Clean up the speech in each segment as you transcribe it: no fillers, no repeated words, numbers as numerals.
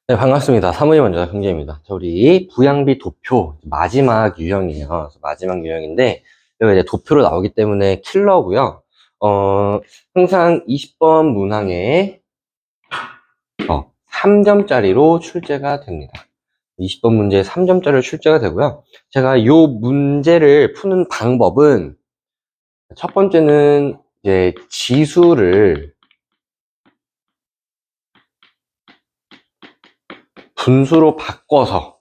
네, 반갑습니다. 사무실 원장 형제입니다. 우리 부양비 도표 마지막 유형이에요. 그래서 마지막 유형인데 여기 이제 도표로 나오기 때문에 킬러고요. 항상 20번 문항에 3점짜리로 출제가 됩니다. 20번 문제에 3점짜리로 출제가 되고요. 제가 이 문제를 푸는 방법은 첫 번째는 이제 지수를 분수로 바꿔서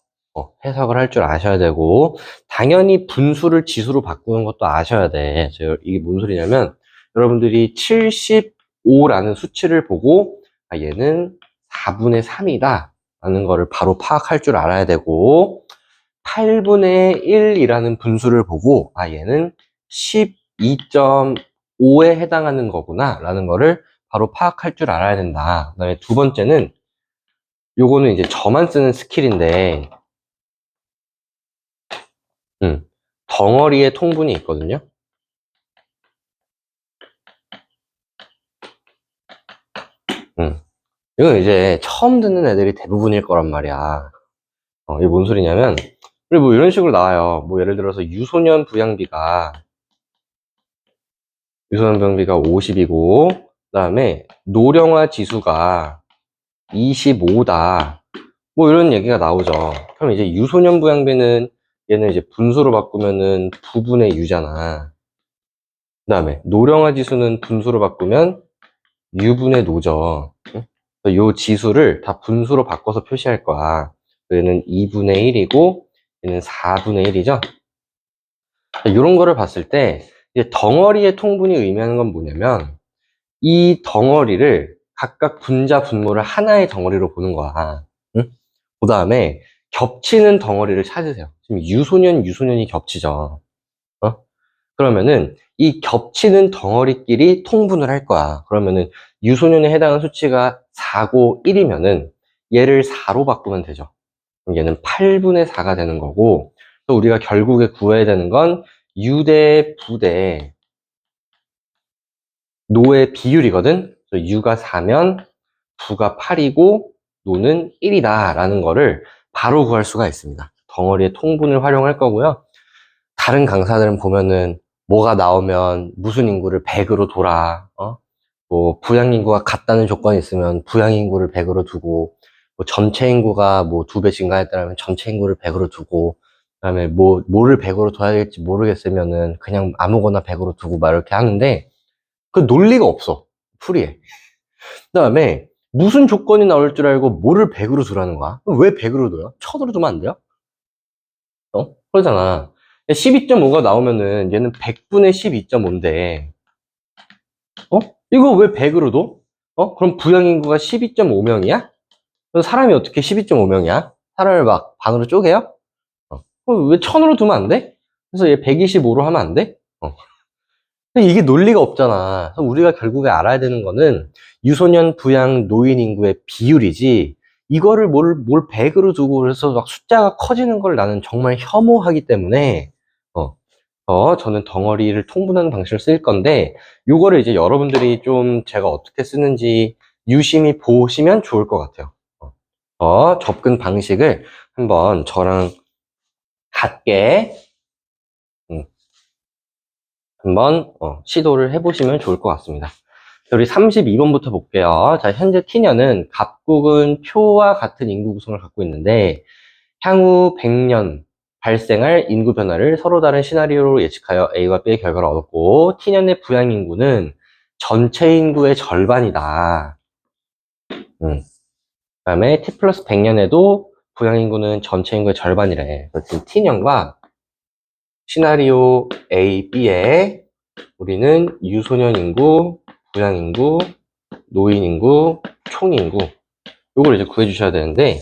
해석을 할 줄 아셔야 되고, 당연히 분수를 지수로 바꾸는 것도 아셔야 돼. 이게 뭔 소리냐면 여러분들이 75라는 수치를 보고 얘는 4분의 3이다 라는 거를 바로 파악할 줄 알아야 되고, 8분의 1이라는 분수를 보고 얘는 12.5에 해당하는 거구나 라는 거를 바로 파악할 줄 알아야 된다. 그 다음에 두 번째는 요거는 이제 저만 쓰는 스킬인데, 덩어리에 통분이 있거든요. 이건 이제 처음 듣는 애들이 대부분일 거란 말이야. 이게 뭔 소리냐면, 그리고 뭐 이런 식으로 나와요. 뭐 예를 들어서 유소년 부양비가 50이고, 그 다음에 노령화 지수가 25다. 뭐 이런 얘기가 나오죠. 그럼 이제 유소년 부양비는 얘는 이제 분수로 바꾸면은 부분의 유잖아. 그 다음에 노령화 지수는 분수로 바꾸면 유분의 노죠. 응? 요 지수를 다 분수로 바꿔서 표시할 거야. 얘는 2분의 1이고 얘는 4분의 1이죠. 이런 거를 봤을 때 이제 덩어리의 통분이 의미하는 건 뭐냐면 이 덩어리를 각각 분자 분모를 하나의 덩어리로 보는 거야. 응? 그 다음에 겹치는 덩어리를 찾으세요. 지금 유소년이 겹치죠. 어? 그러면은 이 겹치는 덩어리끼리 통분을 할 거야. 그러면은 유소년에 해당하는 수치가 4고 1이면은 얘를 4로 바꾸면 되죠. 그럼 얘는 8분의 4가 되는 거고, 또 우리가 결국에 구해야 되는 건 유대 부대 노의 비율이거든. 그래서 유가 4면 부가 8이고 노는 1이다 라는 거를 바로 구할 수가 있습니다. 덩어리의 통분을 활용할 거고요. 다른 강사들은 보면은 뭐가 나오면 무슨 인구를 100으로 돌아, 뭐 부양인구가 같다는 조건이 있으면 부양인구를 100으로 두고, 뭐 전체 인구가 뭐 2배 증가했다면 전체 인구를 100으로 두고, 그다음에 뭐를 100으로 둬야 될지 모르겠으면은 그냥 아무거나 100으로 두고 막 이렇게 하는데 그 논리가 없어, 풀이에. 그다음에 무슨 조건이 나올 줄 알고 뭐를 100으로 두라는 거야? 왜 100으로 둬요? 1000으로 두면 안 돼요? 그러잖아. 12.5가 나오면은 얘는 100분의 12.5인데, 이거 왜 100으로 둬? 그럼 부양인구가 12.5명이야? 사람이 어떻게 12.5명이야? 사람을 막 반으로 쪼개요? 그럼 왜 1000으로 두면 안 돼? 그래서 얘 125로 하면 안 돼? 근데 이게 논리가 없잖아. 그래서 우리가 결국에 알아야 되는 거는 유소년 부양 노인 인구의 비율이지, 이거를 뭘 100으로 두고 그래서 막 숫자가 커지는 걸 나는 정말 혐오하기 때문에, 저는 덩어리를 통분하는 방식을 쓸 건데, 요거를 이제 여러분들이 좀 제가 어떻게 쓰는지 유심히 보시면 좋을 것 같아요. 접근 방식을 한번 저랑 같게, 음, 한번 시도를 해보시면 좋을 것 같습니다. 우리 32번부터 볼게요. 자, 현재 T년은 갑국은 표와 같은 인구 구성을 갖고 있는데 향후 100년 발생할 인구 변화를 서로 다른 시나리오로 예측하여 A와 B의 결과를 얻었고, T년의 부양 인구는 전체 인구의 절반이다. 그다음에 T 플러스 100년에도 부양 인구는 전체 인구의 절반이래. 그래서 T년과 시나리오 A, B에 우리는 유소년 인구, 부양 인구, 노인 인구, 총 인구, 요걸 이제 구해 주셔야 되는데,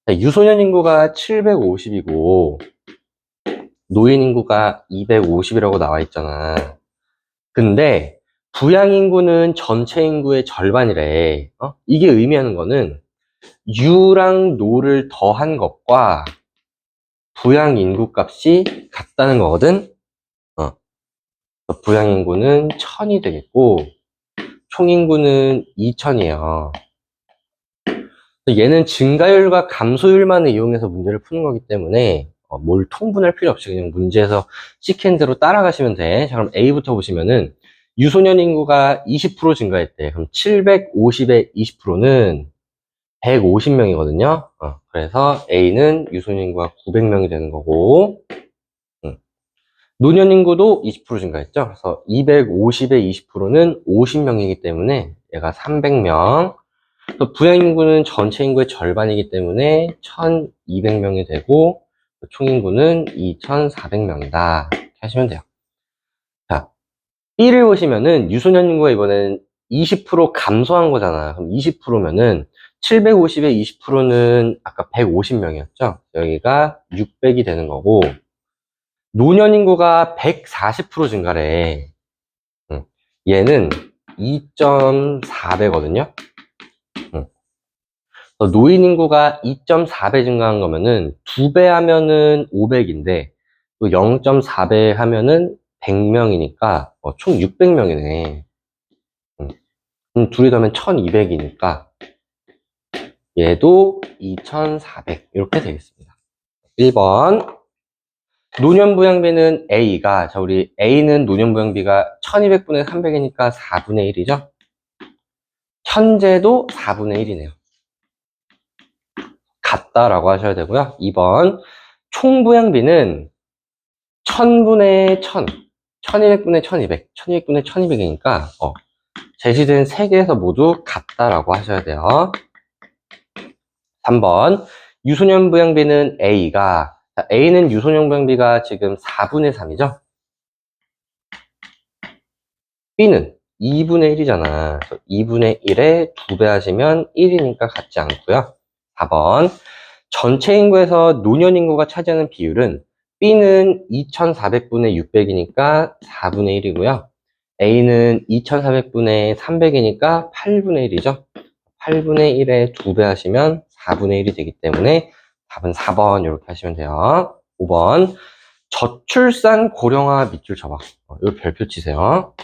유소년 인구가 750이고 노인 인구가 250이라고 나와 있잖아. 근데 부양 인구는 전체 인구의 절반이래. 이게 의미하는 거는 유랑 노를 더한 것과 부양 인구 값이 같다는 거거든. 부양 인구는 1000이 되겠고 총 인구는 2000이에요. 얘는 증가율과 감소율만을 이용해서 문제를 푸는 거기 때문에 뭘 통분할 필요 없이 그냥 문제에서 시켄드로 따라가시면 돼. 자, 그럼 A부터 보시면은 유소년 인구가 20% 증가했대. 그럼 750의 20%는 150명이거든요. 그래서 A는 유소년 인구가 900명이 되는 거고, 노년 인구도 20% 증가했죠. 그래서 250의 20%는 50명이기 때문에 얘가 300명. 부양 인구는 전체 인구의 절반이기 때문에 1200명이 되고, 총 인구는 2400명이다. 이렇게 하시면 돼요. 자, B를 보시면은 유소년 인구가 이번엔 20% 감소한 거잖아. 그럼 20%면은 750의 20%는 아까 150명이었죠. 여기가 600이 되는 거고, 노년 인구가 140% 증가래. 얘는 2.4배거든요. 노인 인구가 2.4배 증가한 거면은 2배 하면은 500인데 또 0.4배 하면은 100명이니까 총 600명이네. 둘이 더하면 1200이니까 얘도 2400 이렇게 되겠습니다. 1번 노년부양비는 A가, 자, 우리 A는 노년부양비가 1200분의 300이니까 4분의 1이죠. 현재도 4분의 1이네요. 같다라고 하셔야 되고요. 2번 총부양비는 1000분의 1000, 1200분의 1200, 1200분의 1200이니까 제시된 3개에서 모두 같다라고 하셔야 돼요. 3번 유소년 부양비는 A가, 자, A는 유소년 부양비가 지금 4분의 3이죠. B는 2분의 1이잖아. 2분의 1에 2배 하시면 1이니까 같지 않고요. 4번 전체 인구에서 노년 인구가 차지하는 비율은 B는 2400분의 600이니까 4분의 1이고요. A는 2400분의 300이니까 8분의 1이죠. 8분의 1에 2배 하시면 4분의 1이 되기 때문에 답은 4번 이렇게 하시면 돼요. 5번 저출산 고령화 밑줄 쳐봐. 이거 별표 치세요.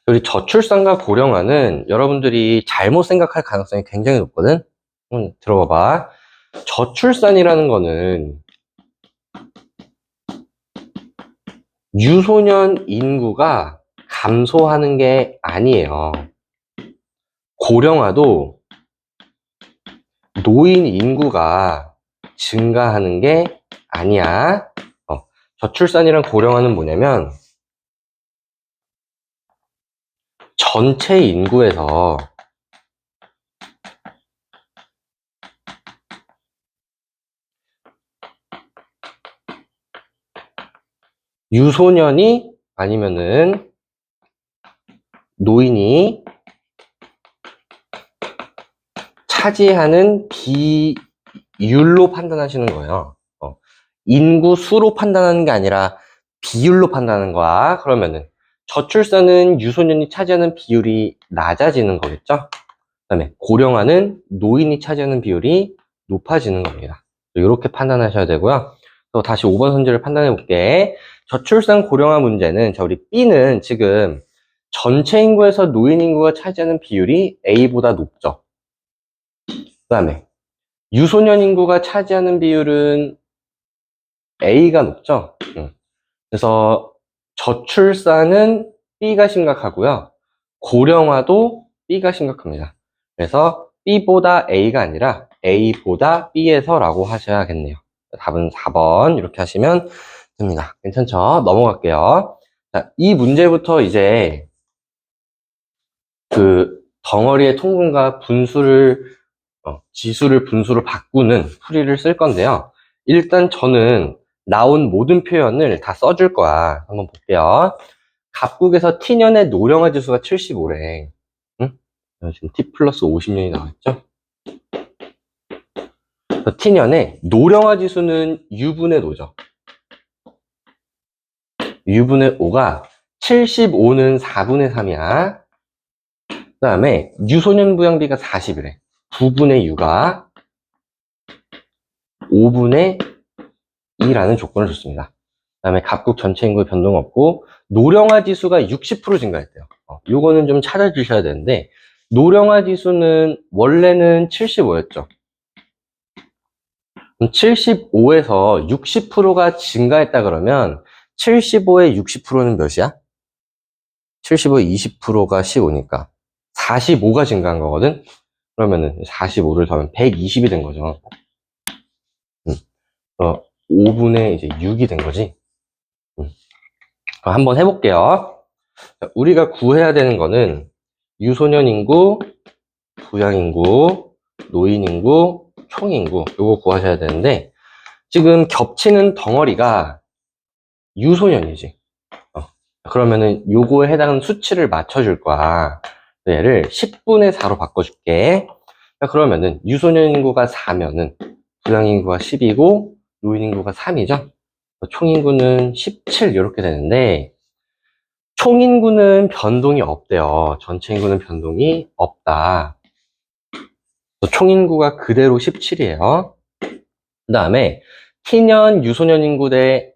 우리 저출산과 고령화는 여러분들이 잘못 생각할 가능성이 굉장히 높거든. 들어봐봐. 저출산이라는 거는 유소년 인구가 감소하는 게 아니에요. 고령화도 노인 인구가 증가하는 게 아니야. 저출산이랑 고령화는 뭐냐면 전체 인구에서 유소년이 아니면은 노인이 차지하는 비율로 판단하시는 거예요. 인구 수로 판단하는 게 아니라 비율로 판단하는 거야. 그러면은 저출산은 유소년이 차지하는 비율이 낮아지는 거겠죠. 그다음에 고령화는 노인이 차지하는 비율이 높아지는 겁니다. 이렇게 판단하셔야 되고요. 또 다시 5번 선지를 판단해 볼게. 저출산 고령화 문제는, 자, 우리 B는 지금 전체 인구에서 노인 인구가 차지하는 비율이 A보다 높죠. 그다음에 유소년 인구가 차지하는 비율은 A가 높죠. 그래서 저출산은 B가 심각하고요. 고령화도 B가 심각합니다. 그래서 B보다 A가 아니라 A보다 B에서라고 하셔야겠네요. 답은 4번 이렇게 하시면 됩니다. 괜찮죠? 넘어갈게요. 자, 이 문제부터 이제 그 덩어리의 통분과 분수를 지수를 분수로 바꾸는 풀이를 쓸 건데요. 일단 저는 나온 모든 표현을 다 써줄 거야. 한번 볼게요. 갑국에서 T년의 노령화 지수가 75래. 응? 지금 T 플러스 50년이 나왔죠? T년의 노령화 지수는 U분의 O죠. U분의 O가 75는 4분의 3이야. 그 다음에 유소년 부양비가 40이래. 9분의 U가 5분의 2라는 조건을 줬습니다. 그 다음에 갑국 전체 인구의 변동 없고 노령화 지수가 60% 증가했대요. 요거는 좀 찾아주셔야 되는데 노령화 지수는 원래는 75였죠. 75에서 60%가 증가했다 그러면 75에 60%는 몇이야? 75에 20%가 15니까 45가 증가한 거거든? 그러면은 45를 더하면 120이 된 거죠. 5분의 이제 6이 된 거지. 한번 해볼게요. 우리가 구해야 되는 거는 유소년 인구, 부양 인구, 노인 인구, 총 인구 요거 구하셔야 되는데 지금 겹치는 덩어리가 유소년이지. 그러면은 요거에 해당하는 수치를 맞춰줄 거야. 얘를 10분의 4로 바꿔줄게. 그러면은 유소년 인구가 4면은 부양 인구가 10이고 노인 인구가 3이죠. 총 인구는 17 이렇게 되는데 총 인구는 변동이 없대요. 전체 인구는 변동이 없다. 총 인구가 그대로 17이에요. 그 다음에 T년 유소년 인구 대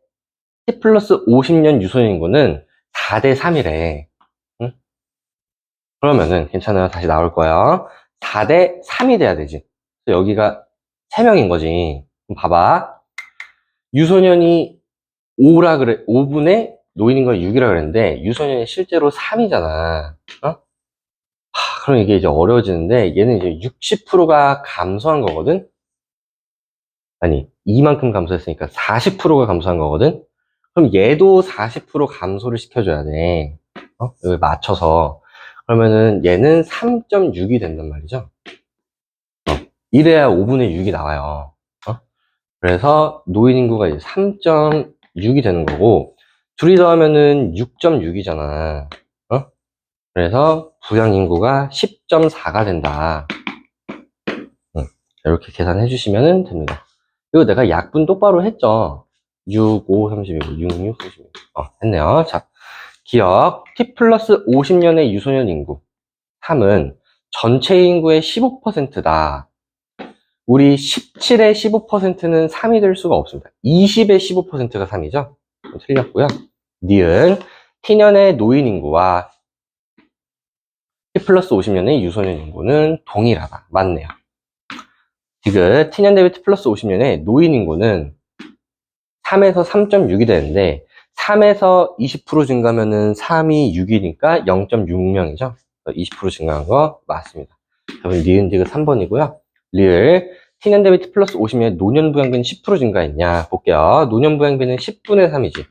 T 플러스 50년 유소년 인구는 4대 3이래. 응? 그러면은 괜찮아요. 다시 나올 거야. 4대 3이 돼야 되지. 여기가 3명인 거지. 그럼 봐봐. 유소년이 5라 그래. 5분의 노인 인구가 6이라 그랬는데 유소년이 실제로 3이잖아. 그럼 이게 이제 어려워지는데 얘는 이제 60%가 감소한 거거든? 아니, 이만큼 감소했으니까 40%가 감소한 거거든? 그럼 얘도 40% 감소를 시켜줘야 돼. 여기 맞춰서. 그러면은 얘는 3.6이 된단 말이죠. 이래야 5분의 6이 나와요. 그래서 노인 인구가 이제 3.6이 되는 거고, 둘이 더하면은 6.6이잖아. 그래서 부양 인구가 10.4가 된다. 이렇게 계산해 주시면 됩니다. 이거 내가 약분 똑바로 했죠. 6, 5, 32, 6, 6, 32. 했네요. 자, 기억. T 플러스 50년의 유소년 인구. 3은 전체 인구의 15%다. 우리 17의 15%는 3이 될 수가 없습니다. 20의 15%가 3이죠. 틀렸고요. 니은 T년의 노인 인구와 T 플러스 50년의 유소년 인구는 동일하다. 맞네요. 지금 T년 대비 T 플러스 50년의 노인 인구는 3에서 3.6이 되는데 3에서 20% 증가하면은 3이 6이니까 0.6명이죠. 20% 증가한 거 맞습니다. 그러면 니은 디귿 3번이고요. 리을 T년 대비 T 플러스 50년의 노년 부양비는 10% 증가했냐 볼게요. 노년 부양비는 10분의 3이지.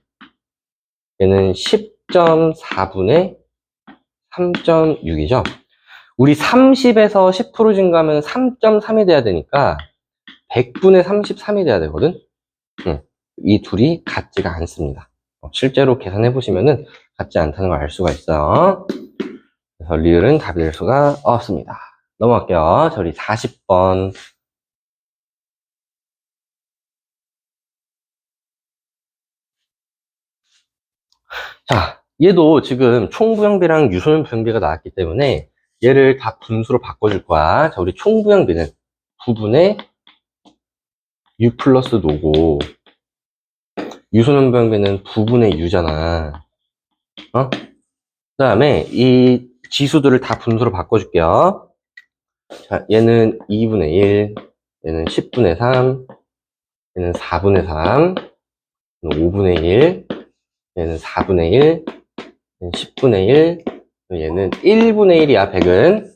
얘는 10.4분의 3.6이죠. 우리 30에서 10% 증가하면 3.3이 돼야 되니까 100분의 33이 돼야 되거든. 이 둘이 같지가 않습니다. 실제로 계산해 보시면은 같지 않다는 걸 알 수가 있어요. 그래서 리을은 답이 될 수가 없습니다. 넘어갈게요. 저리 40번. 자, 얘도 지금 총부양비랑 유소년 부양비가 나왔기 때문에 얘를 다 분수로 바꿔줄 거야. 자, 우리 총부양비는 부분의 U 플러스 노고, 유소년 부양비는 부분의 U잖아. 그 다음에 이 지수들을 다 분수로 바꿔줄게요. 자, 얘는 2분의 1, 얘는 10분의 3, 얘는 4분의 3, 얘는 5분의 1, 얘는 4분의 1, 얘는 10분의 1, 얘는 1분의 1이야, 100은.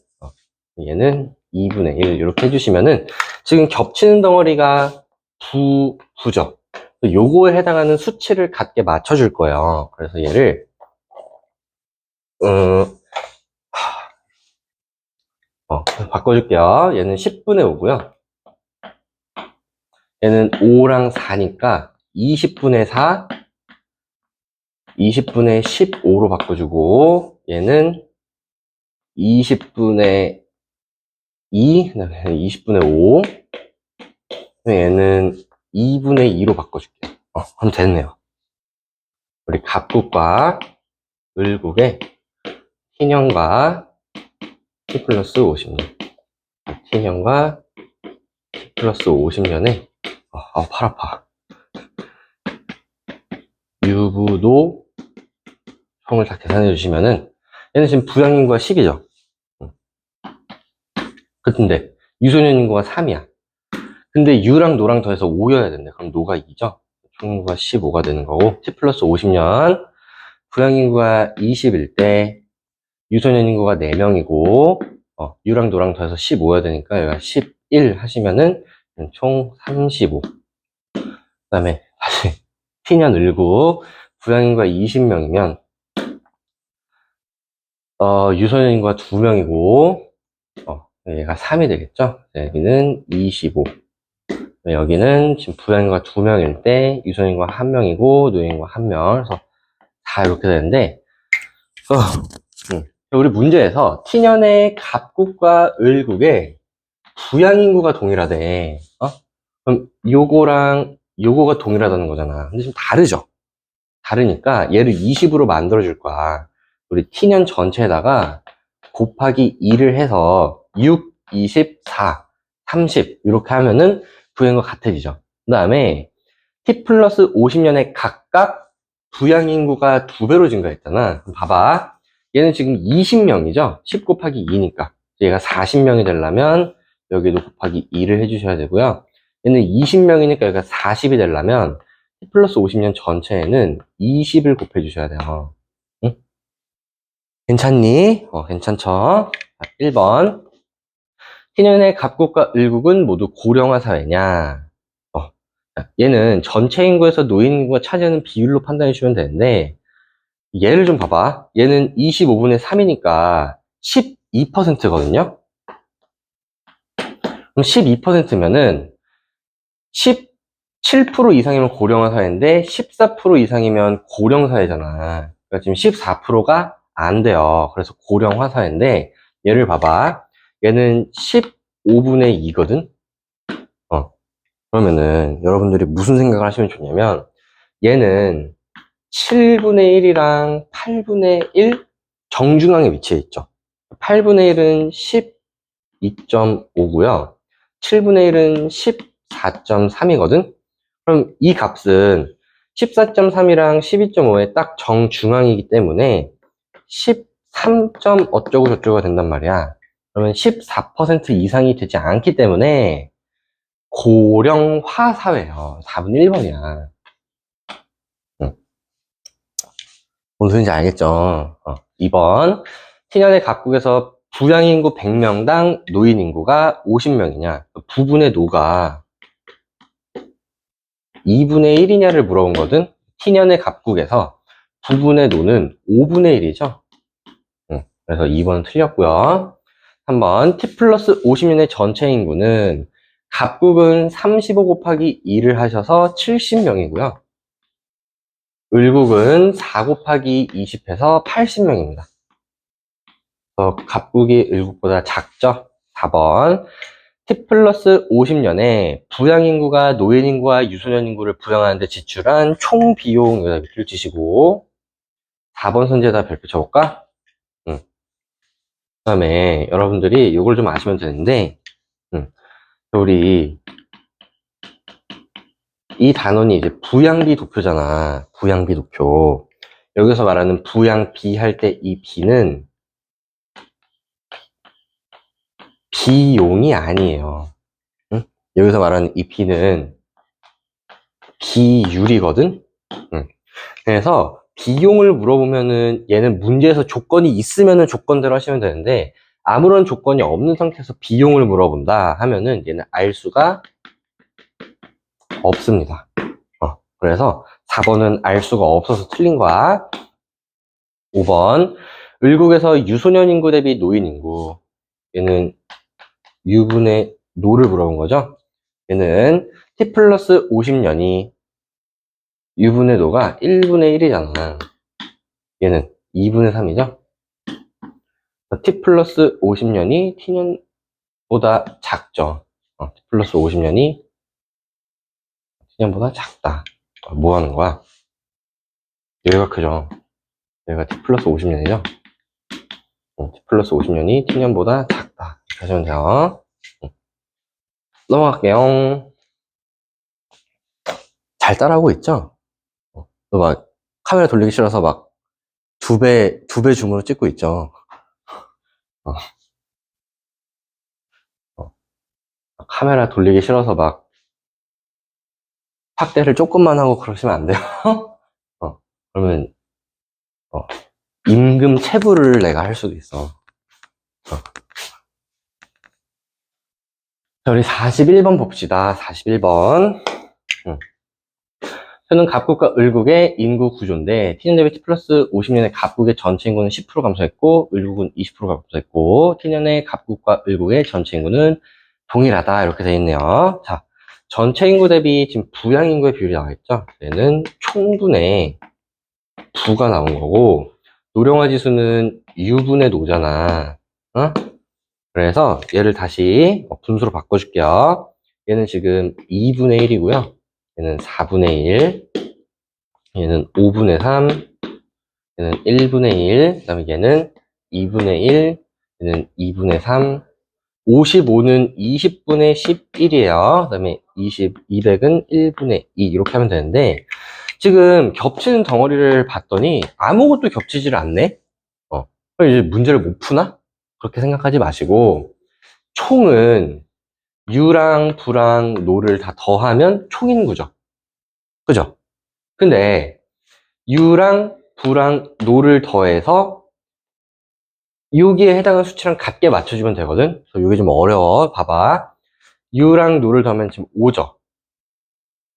얘는 2분의 1, 이렇게 해주시면은 지금 겹치는 덩어리가 부죠. 요거에 해당하는 수치를 같게 맞춰줄 거예요. 그래서 얘를, 바꿔줄게요. 얘는 10분의 5고요. 얘는 5랑 4니까 20분의 4, 20분의 15로 바꿔주고, 얘는 20분의 2, 그 다음에 20분의 5, 얘는 2분의 2로 바꿔줄게요. 그럼 됐네요. 우리 갑국과 을국의 T년과 T 플러스 50년. T년과 T 플러스 50년에, 팔 아파. 유부도 총을 다 계산해 주시면은 얘는 지금 부양인구가 10이죠. 그런데 유소년 인구가 3이야. 근데 유랑 노랑 더해서 5여야 된대. 그럼 노가 2죠. 총 인구가 15가 되는 거고 T 플러스 50년 부양인구가 20일 때 유소년 인구가 4명이고 유랑 노랑 더해서 15여야 되니까 여기가 11 하시면은 총 35. 그 다음에 다시 T년 을구 부양인구가 20명이면 유소년 인구가 2명이고 얘가 3이 되겠죠. 여기는 25. 여기는 지금 부양인구가 2명일 때 유소년인구가 1명이고 노인인구가 1명. 그래서 다 이렇게 되는데 우리 문제에서 T년의 갑국과 을국의 부양인구가 동일하대. 그럼 요거랑 요거가 동일하다는 거잖아. 근데 좀 다르죠. 다르니까 얘를 20으로 만들어 줄 거야. 우리 T년 전체에다가 곱하기 2를 해서 6, 24, 30 이렇게 하면은 부양인구가 같아지죠. 그 다음에 T 플러스 50년에 각각 부양인구가 2배로 증가했잖아. 그럼 봐봐. 얘는 지금 20명이죠. 10 곱하기 2니까. 얘가 40명이 되려면 여기도 곱하기 2를 해주셔야 되고요. 얘는 20명이니까 여기가 40이 되려면 T 플러스 50년 전체에는 20을 곱해 주셔야 돼요. 응? 괜찮니? 괜찮죠? 1번. T년의 갑국과 을국은 모두 고령화 사회냐? 얘는 전체 인구에서 노인 인구가 차지하는 비율로 판단해 주시면 되는데 얘를 좀 봐봐. 얘는 25분의 3이니까 12%거든요. 그럼 12%면은 17% 이상이면 고령화 사회인데 14% 이상이면 고령 사회잖아. 그러니까 지금 14%가 안 돼요. 그래서 고령화 사회인데 얘를 봐봐. 얘는 15분의 2거든. 그러면은 여러분들이 무슨 생각을 하시면 좋냐면 얘는 7분의 1이랑 8분의 1 정중앙에 위치해 있죠. 8분의 1은 12.5고요. 7분의 1은 14.3이거든. 그럼 이 값은 14.3이랑 12.5의 딱 정중앙이기 때문에 13. 어쩌고 저쩌고가 된단 말이야. 그러면 14% 이상이 되지 않기 때문에 고령화 사회예요. 4분의 1번이야. 무슨 소리인지 알겠죠? 2번. T년의 각국에서 부양인구 100명당 노인인구가 50명이냐? 부분의 노가 2분의 1이냐를 물어본 거든? T년의 각국에서 부분의 노는 5분의 1이죠? 그래서 2번 틀렸고요. 3번. T 플러스 50년의 전체 인구는 갑국은 35 곱하기 2를 하셔서 70명이고요. 을국은 4 곱하기 20해서 80명입니다. 갑국이 을국보다 작죠? 4번. T 플러스 50년에 부양인구가 노인인구와 유소년인구를 부양하는데 지출한 총 비용 여기다 밑줄 치시고 4번 선지에다 별표 쳐볼까? 그 다음에 여러분들이 이걸 좀 아시면 되는데 우리 이 단원이 이제 부양비 도표잖아. 부양비 도표. 여기서 말하는 부양비 할 때 이 비는 비용이 아니에요. 여기서 말하는 이 비는 비율이거든. 그래서 비용을 물어보면은 얘는 문제에서 조건이 있으면은 조건대로 하시면 되는데 아무런 조건이 없는 상태에서 비용을 물어본다 하면은 얘는 알 수가 없습니다. 그래서 4번은 알 수가 없어서 틀린 거야. 5번. 을국에서 유소년 인구 대비 노인 인구. 얘는 유분의 노를 물어본 거죠. 얘는 T 플러스 50년이 유분의 노가 1분의 1이잖아. 얘는 2분의 3이죠. T 플러스 50년이 T년보다 작죠. T 플러스 50년이 T년보다 작다. 뭐 하는 거야? 얘가 크죠. 얘가 T 플러스 50년이죠. T 플러스 50년이 T년보다 작다. 이렇게 하시면 돼요. 넘어갈게요. 잘 따라하고 있죠? 너 막 카메라 돌리기 싫어서 막 두 배 줌으로 찍고 있죠. 어, 카메라 돌리기 싫어서 막 확대를 조금만 하고 그러시면 안 돼요. 그러면 임금 체불을 내가 할 수도 있어. 자, 우리 41번 봅시다. 41번. 현은 갑국과 을국의 인구 구조인데 T년 대비 T 플러스 50년의 갑국의 전체 인구는 10% 감소했고 을국은 20% 감소했고 T년의 갑국과 을국의 전체 인구는 동일하다 이렇게 되어 있네요. 자, 전체 인구 대비 지금 부양 인구의 비율이 나와 있죠. 얘는 총분의 부가 나온 거고 노령화 지수는 U분의 노잖아. 그래서 얘를 다시 분수로 바꿔줄게요. 얘는 지금 2분의 1이고요. 얘는 4분의 1, 얘는 5분의 3, 얘는 1분의 1, 그 다음에 얘는 2분의 1, 얘는 2분의 3, 55는 20분의 11이에요. 그 다음에 200은 1분의 2 이렇게 하면 되는데 지금 겹치는 덩어리를 봤더니 아무것도 겹치지를 않네? 그럼 이제 문제를 못 푸나? 그렇게 생각하지 마시고 총은 유랑 부랑 노를 다 더하면 총인구죠. 그죠? 근데 유랑 부랑 노를 더해서 여기에 해당하는 수치랑 같게 맞춰주면 되거든. 그래서 이게 좀 어려워. 봐봐. 유랑 노를 더하면 지금 5죠.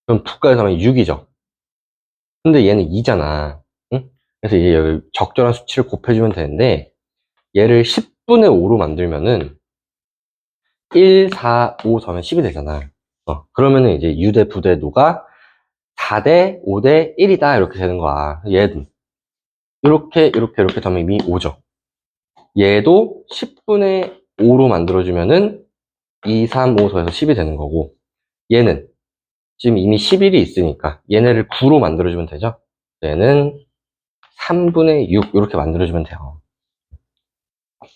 그럼 부까지 더하면 6이죠. 근데 얘는 2잖아. 응? 그래서 이제 여기 적절한 수치를 곱해주면 되는데 얘를 10분의 5로 만들면은 1, 4, 5 더하면 10이 되잖아. 그러면은 이제 유 대 부 대 노가 4 대 5 대 1이다 이렇게 되는 거야. 얘도 이렇게 더하면 이미 5죠. 얘도 10분의 5로 만들어주면은 2, 3, 5 더해서 10이 되는 거고 얘는 지금 이미 11이 있으니까 얘네를 9로 만들어주면 되죠. 얘는 3분의 6 이렇게 만들어주면 돼요.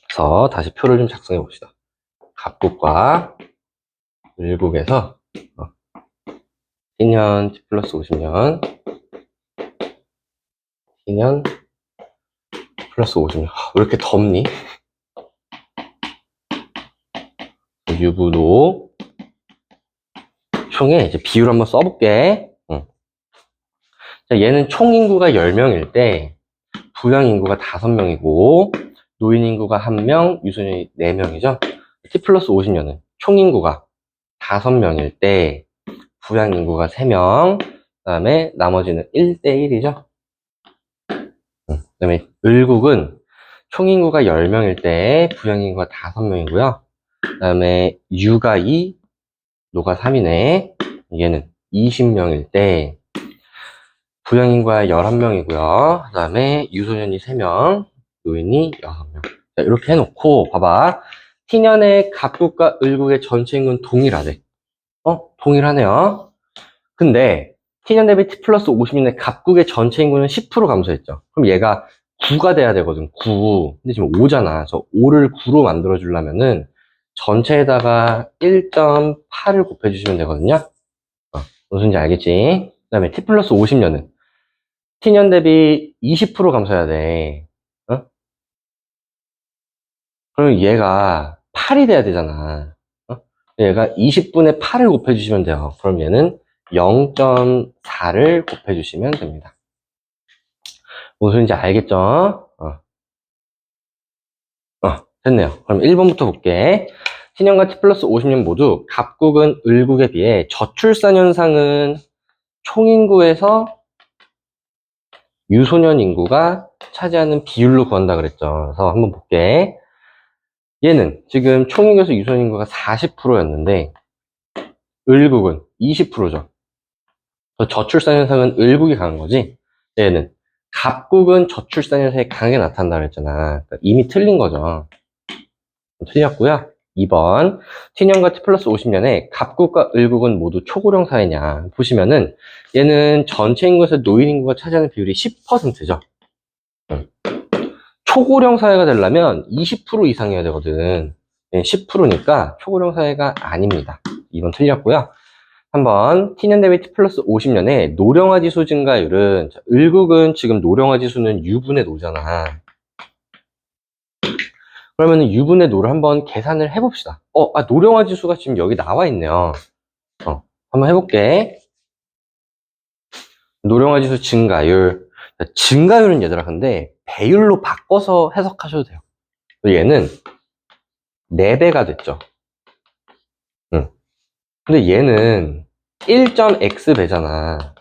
그래서 다시 표를 좀 작성해 봅시다. 갑국과 을국에서 T년 T 플러스 50년 T년 플러스 50년 왜 이렇게 덥니? 유부도 총에 이제 비율 한번 써볼게. 자, 얘는 총 인구가 10명일 때 부양 인구가 5명이고 노인 인구가 1명, 유소년이 4명이죠. T 플러스 50년은 총 인구가 5명일 때 부양 인구가 3명, 그 다음에 나머지는 1대1이죠. 그 다음에 을국은 총 인구가 10명일 때 부양 인구가 5명이고요. 그 다음에 유가 2, 노가 3이네. 얘는 20명일 때 부양 인구가 11명이고요. 그 다음에 유소년이 3명, 노인이 6명. 자, 이렇게 해놓고 봐봐. T년의 갑국과 을국의 전체 인구는 동일하대. 동일하네요. 근데 T년 대비 T 플러스 50년의 갑국의 전체 인구는 10% 감소했죠. 그럼 얘가 9가 돼야 되거든. 9. 근데 지금 5잖아. 그래서 5를 9로 만들어 주려면은 전체에다가 1.8을 곱해주시면 되거든요. 무슨지 알겠지? 그 다음에 T 플러스 50년은 T년 대비 20% 감소해야 돼. 그러면 얘가 8이 돼야 되잖아. 얘가 20분의 8을 곱해주시면 돼요. 그럼 얘는 0.4를 곱해주시면 됩니다. 무슨지 알겠죠? 됐네요. 그럼 1번부터 볼게. T년과 T 플러스 50년 모두 갑국은 을국에 비해 저출산 현상은 총인구에서 유소년 인구가 차지하는 비율로 구한다 그랬죠. 그래서 한번 볼게. 얘는 지금 총인구에서 유소년 인구가 40%였는데 을국은 20%죠. 저출산 현상은 을국이 강한 거지. 얘는 갑국은 저출산 현상이 강하게 나타난다 그랬잖아. 그러니까 이미 틀린 거죠. 틀렸고요. 2번 T년과 T 플러스 50년에 갑국과 을국은 모두 초고령 사회냐 보시면은 얘는 전체 인구에서 노인 인구가 차지하는 비율이 10%죠. 초고령 사회가 되려면 20% 이상이어야 되거든. 10%니까 초고령 사회가 아닙니다. 2번 틀렸고요. 3번 t년 대비 t 플러스 50년의 노령화 지수 증가율은, 자, 을국은 지금 노령화 지수는 u분의 노잖아. 그러면 u분의 노를 한번 계산을 해봅시다. 노령화 지수가 지금 여기 나와 있네요. 한번 해볼게. 노령화 지수 증가율. 자, 증가율은 얘들아 근데 배율로 바꿔서 해석하셔도 돼요. 얘는 4배가 됐죠. 근데 얘는 1.x배잖아.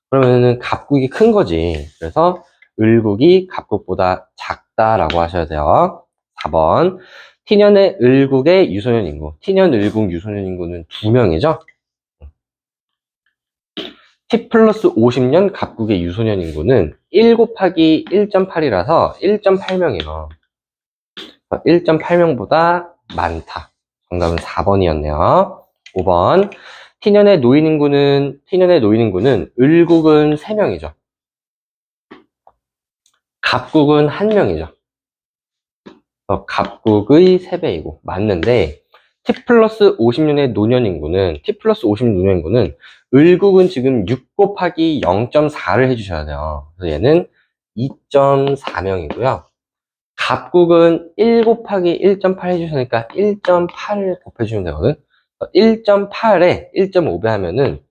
그러면은 갑국이 큰 거지. 그래서 을국이 갑국보다 작다라고 하셔야 돼요. 4번. t년의 을국의 유소년 인구. t년 을국 유소년 인구는 2명이죠. t 플러스 50년 갑국의 유소년 인구는 1 곱하기 1.8이라서 1.8명이에요. 1.8명보다 많다. 정답은 4번이었네요. 5번. t년의 노인 인구는 을국은 3명이죠. 갑국은 1명이죠. 갑국의 3배이고 맞는데 t 플러스 50년의 노년 인구는 을국은 지금 6 곱하기 0.4를 해주셔야 돼요. 그래서 얘는 2.4명이고요. 갑국은 1 곱하기 1.8 해주시니까 1.8을 곱해주시면 되거든. 1.8에 1.5배 하면은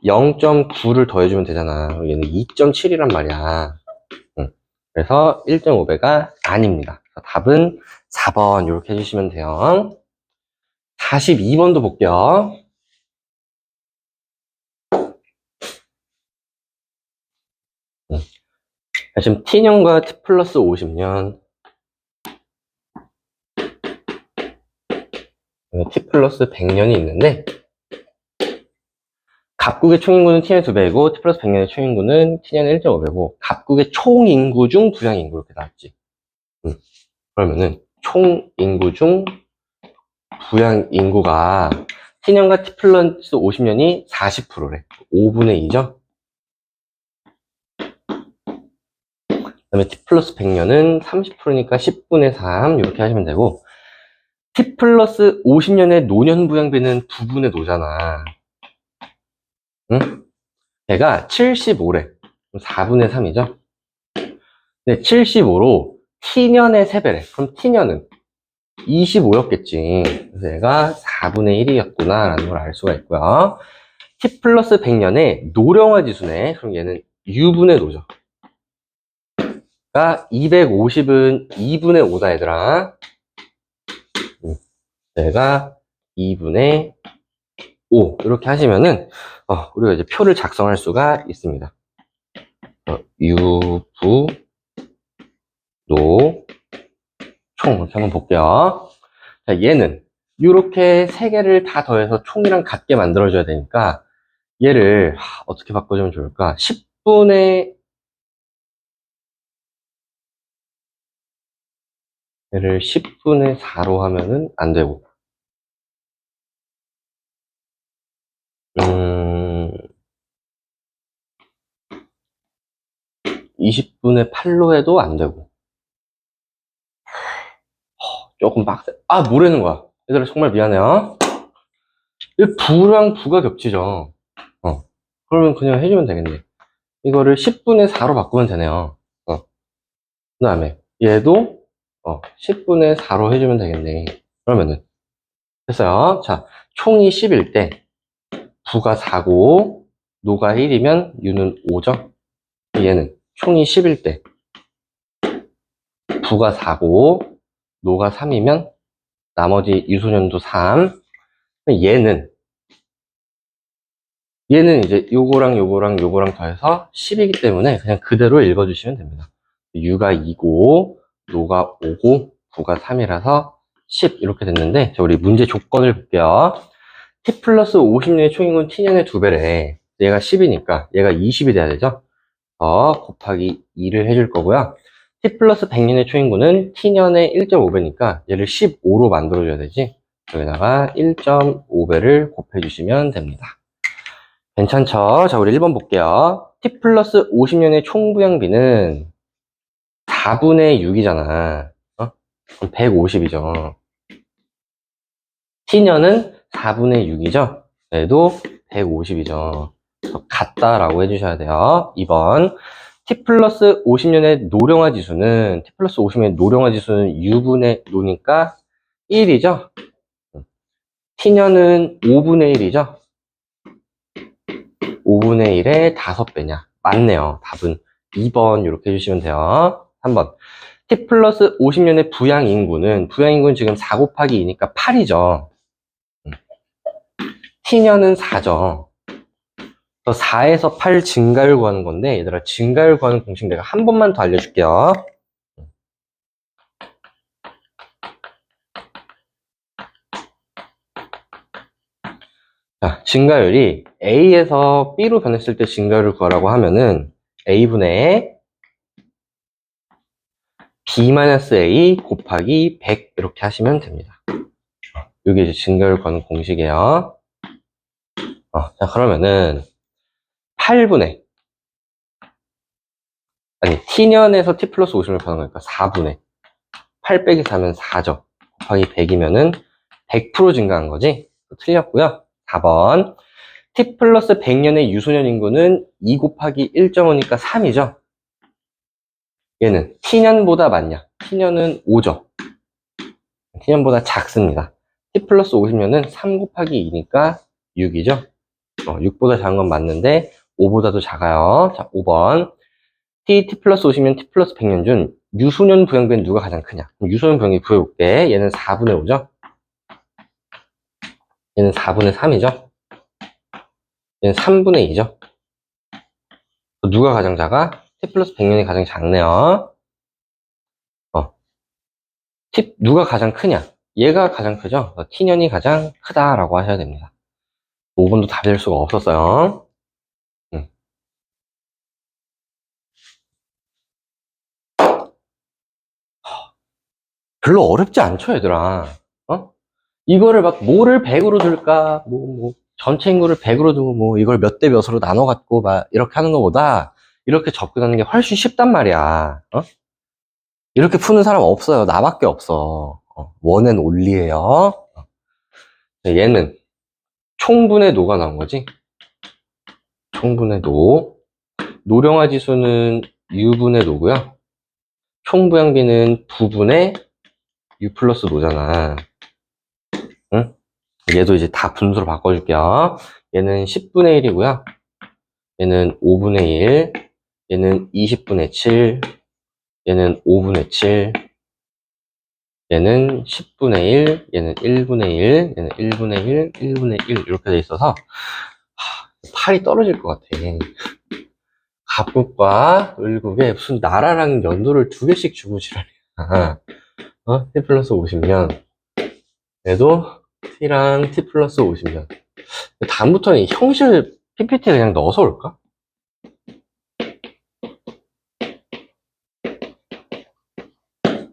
0.9를 더해주면 되잖아. 얘는 2.7이란 말이야. 그래서 1.5배가 아닙니다. 답은 4번 이렇게 해주시면 돼요. 42번도 볼게요. 지금 t년과 t 플러스 50년, t 플러스 100년이 있는데 갑국의 총인구는 t년의 2배이고 t 플러스 100년의 총인구는 t년의 1.5배고 갑국의 총인구 중 부양인구 이렇게 나왔지. 그러면은 총인구 중 부양인구가 t년과 t 플러스 50년이 40%래. 5분의 2죠. 그 다음에 t 플러스 100년은 30%니까 10분의 3 이렇게 하시면 되고, t 플러스 50년의 노년 부양비는 2분의 노잖아. 응? 얘가 75래. 4분의 3이죠. 근데 75로 t년의 3배래. 그럼 t년은 25였겠지. 그래서 얘가 4분의 1이었구나 라는 걸 알 수가 있고요. t 플러스 100년의 노령화 지수네. 그럼 얘는 u분의 노죠. 그러니까 250은 2분의 5다 얘들아. 얘가 2분의 5 이렇게 하시면은 우리가 이제 표를 작성할 수가 있습니다. 유, 부, 노, 총 이렇게 한번 볼게요. 자, 얘는 이렇게 세 개를 다 더해서 총이랑 같게 만들어줘야 되니까 얘를 어떻게 바꿔주면 좋을까? 10분의 얘를 10분의 4로 하면은 안 되고 20분의 8로 해도 안 되고 조금 빡세. 뭐라는 거야? 얘들아 정말 미안해요. 이 부랑 부가 겹치죠. 그러면 그냥 해주면 되겠네. 이거를 10분의 4로 바꾸면 되네요. 그 다음에 얘도 10분의 4로 해주면 되겠네. 그러면은 됐어요. 자, 총이 10일 때 부가 4고 노가 1이면 유는 5죠. 얘는 총이 10일 때 부가 4고 노가 3이면 나머지 유소년도 3. 얘는 이제 요거랑 더해서 10이기 때문에 그냥 그대로 읽어주시면 됩니다. 유가 2고 노가 5고 부가 3이라서 10 이렇게 됐는데, 자, 우리 문제 조건을 볼게요. t 플러스 50년의 총인구는 t년의 2배래. 얘가 10이니까 얘가 20이 돼야 되죠. 곱하기 2를 해줄 거고요. t 플러스 100년의 총인구는 t년의 1.5배니까 얘를 15로 만들어줘야 되지. 여기다가 1.5배를 곱해주시면 됩니다. 괜찮죠? 자, 우리 1번 볼게요. t 플러스 50년의 총부양비는 4분의 6이잖아. 그럼 150이죠. t년은 4분의 6이죠. 얘도 150이죠. 같다라고 해주셔야 돼요. 2번. t 플러스 50년의 노령화 지수는, t 플러스 50년의 노령화 지수는 u분의 노니까 1이죠. t년은 5분의 1이죠. 5분의 1의 5배냐. 맞네요. 답은 2번 이렇게 해주시면 돼요. 3번. t 플러스 50년의 부양인구는, 부양인구는 지금 4 곱하기 2니까 8이죠. t년은 4죠. 4에서 8 증가율 구하는 건데, 얘들아, 증가율 구하는 공식 내가 한 번만 더 알려줄게요. 자, 증가율이 A에서 B로 변했을 때 증가율을 구하라고 하면은 A분의 B-A 곱하기 100 이렇게 하시면 됩니다. 이게 이제 증가율 구하는 공식이에요. 자, 그러면은 8분의, 아니, t년에서 t 플러스 50을 구하는 거니까 4분의 8 빼기 4면 4죠. 곱하기 100이면은 100% 증가한 거지? 틀렸고요. 4번. t 플러스 100년의 유소년 인구는 2 곱하기 1.5니까 3이죠. 얘는 t년보다 많냐? t년은 5죠. t년보다 작습니다. t 플러스 50년은 3 곱하기 2니까 6이죠. 6보다 작은 건 맞는데 5보다도 작아요. 자, 5번. t 플러스 50년, t 플러스 100년 중 유소년 부양비는 누가 가장 크냐? 유소년 부양비 구해볼게. 얘는 4분의 5죠. 얘는 4분의 3이죠. 얘는 3분의 2죠. 누가 가장 작아? t 플러스 100년이 가장 작네요. 누가 가장 크냐? 얘가 가장 크죠. t년이 가장 크다라고 하셔야 됩니다. 5번도 답이 될 수가 없었어요. 별로 어렵지 않죠, 얘들아. 이거를 막 뭐를 100으로 둘까? 전체 인구를 100으로 두고 이걸 몇 대 몇으로 나눠 갖고 막 이렇게 하는 것보다 이렇게 접근하는 게 훨씬 쉽단 말이야. 이렇게 푸는 사람 없어요. 나밖에 없어. 원앤 온리예요. 얘는 총분의 노가 나온 거지. 총분의 노. 노령화 지수는 u분의 노고요. 총부양비는 부분의 u 플러스 노잖아. 응? 얘도 이제 다 분수로 바꿔줄게요. 얘는 10분의 1이고요. 얘는 5분의 1. 얘는 20분의 7. 얘는 5분의 7. 얘는 10분의 1. 얘는 1분의 1. 얘는 1분의 1. 1분의 1. 이렇게 돼 있어서 팔이 떨어질 것 같아. 갑국과 을국에 무슨 나라랑 연도를 2개씩 주고 지랄이야. t 플러스 50년. 얘도 t랑 t 플러스 50년. 다음부터는 형실 PPT에 그냥 넣어서 올까?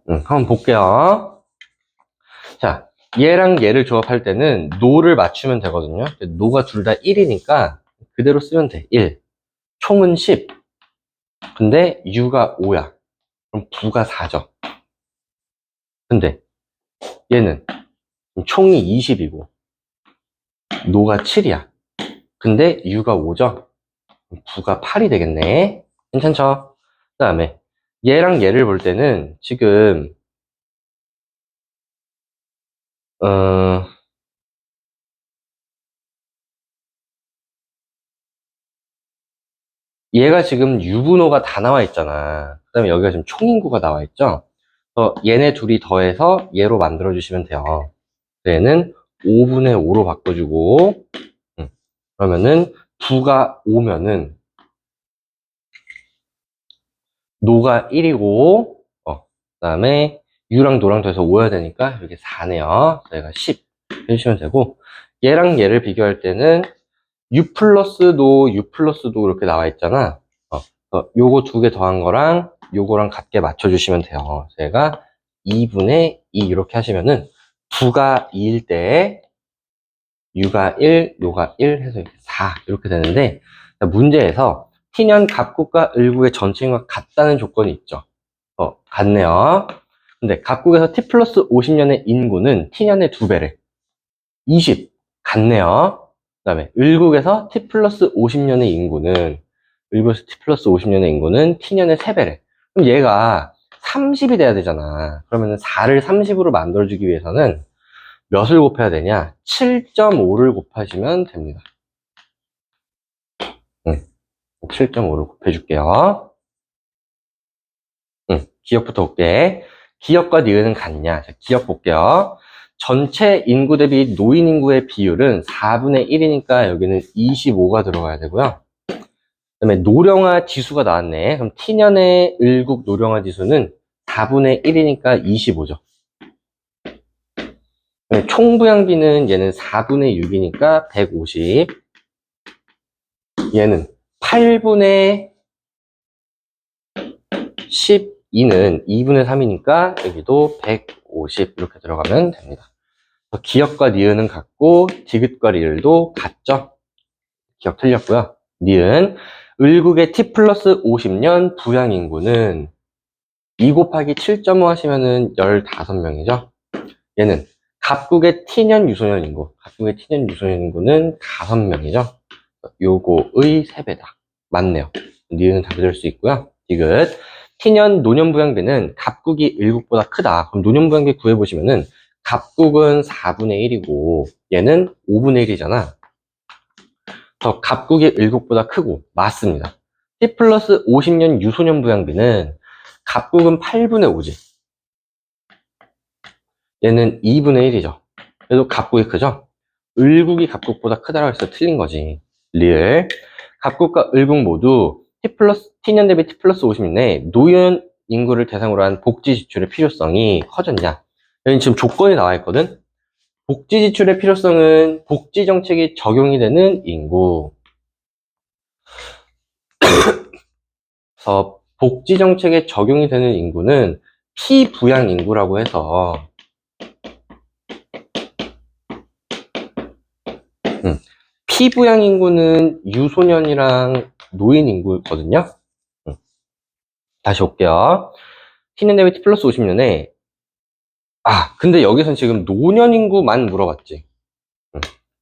한번 볼게요. 자, 얘랑 얘를 조합할 때는 노를 맞추면 되거든요. 노가 둘 다 1이니까 그대로 쓰면 돼. 1. 총은 10. 근데 u가 5야. 그럼 부가 4죠. 근데 얘는 총이 20이고 노가 7이야. 근데 u가 5죠. 부가 8이 되겠네. 괜찮죠? 그 다음에 얘랑 얘를 볼 때는 지금 얘가 지금 유분호가 다 나와 있잖아. 그 다음에 여기가 지금 총인구가 나와 있죠. 그래서 얘네 둘이 더해서 얘로 만들어 주시면 돼요. 얘는 5분의 5로 바꿔주고 그러면은 부가 5면은 노가 1이고 그 다음에 유랑 노랑 더해서 5여야 되니까 이게 4네요. 얘가 10 해주시면 되고 얘랑 얘를 비교할 때는 U 플러스 노, U 플러스 도 이렇게 나와 있잖아. 요거 두 개 더한 거랑 요거랑 같게 맞춰주시면 돼요. 제가 2분의 2 이렇게 하시면은 부가 2일 때 U가 1, 노가 1 해서 4 이렇게 되는데 문제에서 t년 갑국과 을국의 전체 인구가 같다는 조건이 있죠. 같네요. 근데 갑국에서 t 플러스 50년의 인구는 t년의 2배래. 20 같네요. 다음에 을국에서 t 플러스 50년의 인구는, 을국에서 t 플러스 50년의 인구는 t년의 3배래. 그럼 얘가 30이 돼야 되잖아. 그러면 4를 30으로 만들어주기 위해서는 몇을 곱해야 되냐? 7.5를 곱하시면 됩니다. 7.5를 곱해줄게요. 기억부터 볼게. 기억과 니은은 같냐? 자, 기억 볼게요. 전체 인구 대비 노인 인구의 비율은 4분의 1이니까 여기는 25가 들어가야 되고요. 그 다음에 노령화 지수가 나왔네. 그럼 t년의 을국 노령화 지수는 4분의 1이니까 25죠. 총부양비는 얘는 4분의 6이니까 150. 얘는 8분의 12는 2분의 3이니까 여기도 150 이렇게 들어가면 됩니다. 기억과 니은은 같고 디귿과 리을도 같죠? 기억 틀렸고요. 니은 을국의 t 플러스 50년 부양인구는 2 곱하기 7.5 하시면은 15명이죠. 얘는 갑국의 t년 유소년 인구, 갑국의 t년 유소년 인구는 5명이죠. 요거의 3배다. 맞네요. 니은은 답이 될 수 있고요. 디귿 t년 노년부양비는 갑국이 을국보다 크다. 그럼 노년부양비 구해보시면은 갑국은 4분의 1이고 얘는 5분의 1이잖아. 더 갑국이 을국보다 크고 맞습니다. t 플러스 50년 유소년 부양비는 갑국은 8분의 5지. 얘는 2분의 1이죠. 그래도 갑국이 크죠? 을국이 갑국보다 크다라고 해서 틀린 거지. 리을. 갑국과 을국 모두 t년 대비 t 플러스 50년 내에 노연 인구를 대상으로 한 복지 지출의 필요성이 커졌냐? 여기 지금 조건이 나와 있거든? 복지 지출의 필요성은 복지 정책이 적용이 되는 인구. 그래서 복지 정책에 적용이 되는 인구는 피부양 인구라고 해서 피부양 인구는 유소년이랑 노인 인구거든요. 다시 볼게요. t년 대비 t 플러스 50년에 근데 여기선 지금 노년 인구만 물어봤지.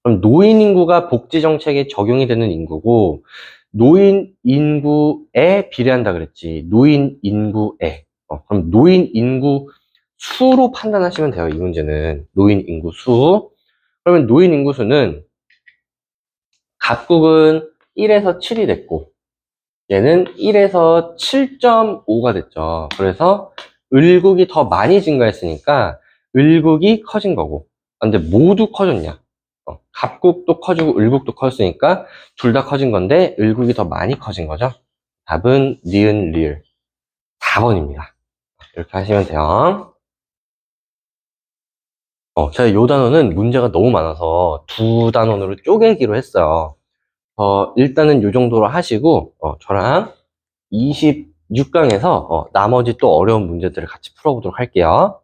그럼 노인 인구가 복지 정책에 적용이 되는 인구고 노인 인구에 비례한다 그랬지. 노인 인구에. 그럼 노인 인구 수로 판단하시면 돼요. 이 문제는 노인 인구 수. 그러면 노인 인구 수는 갑국은 1에서 7이 됐고 얘는 1에서 7.5가 됐죠. 그래서 을국이 더 많이 증가했으니까 을국이 커진 거고. 근데 모두 커졌냐? 갑국도 커지고 을국도 컸으니까 둘 다 커진 건데 을국이 더 많이 커진 거죠. 답은 니은 리을 4번입니다. 이렇게 하시면 돼요. 제가 이 단원은 문제가 너무 많아서 두 단원으로 쪼개기로 했어요. 일단은 이 정도로 하시고 저랑 26강에서 나머지 또 어려운 문제들을 같이 풀어보도록 할게요.